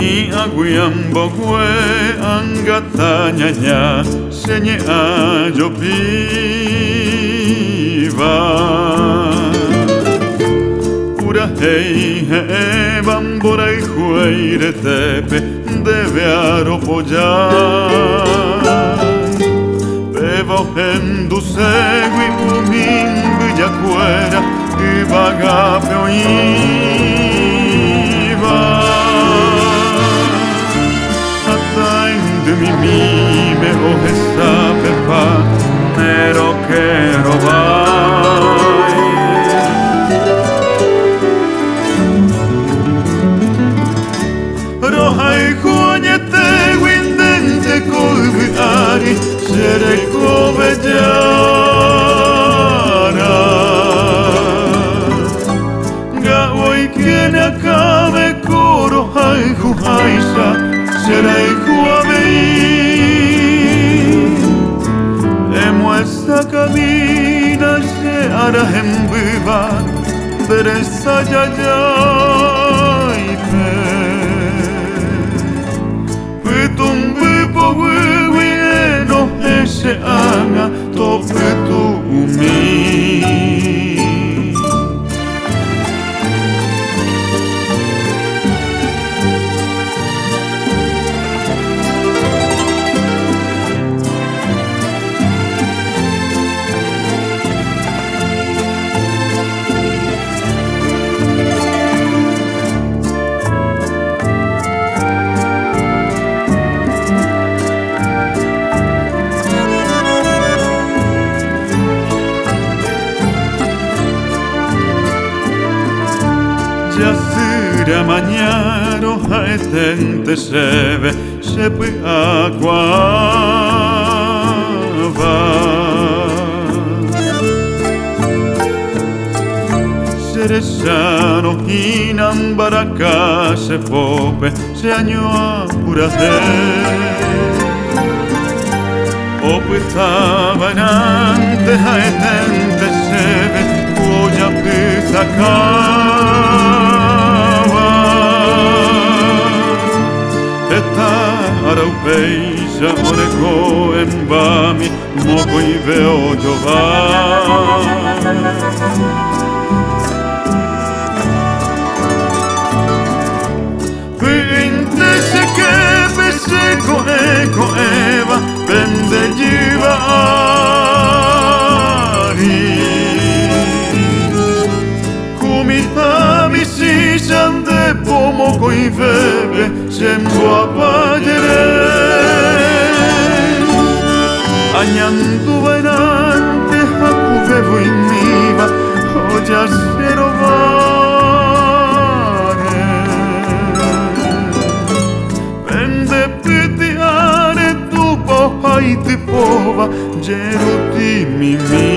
I aguiambo kue angatanya senye ajo piva Ura hei he bambora I hueire tepe deve aropollar Bevo hendu segui umimbi jacuera I vagape oiva de mi mime o sabe pa nero que robai Roja y juañete windente colviari sere covellana Gawai quien acabe coro hay juaisa Serei juavei Emo esta camina se hará en viva Deresa yayaipe Pitum pipo wiwi eno ese ana Tope tu umi Yasira mañaro haetente seve sepi aquava Seresano inambaraka se pope se añoa purate Opitava enante haetente seve cuya pizaka Araupeisa oreko embami moko I veo jovar Pinte se kepe se eko eva pende jivari Kumitami si sande pomo koi vebe sembo apagere Agnandu vainante hakuvevo in miva Oja se rovare Pende pitiare tu po haiti pova Geruti mimi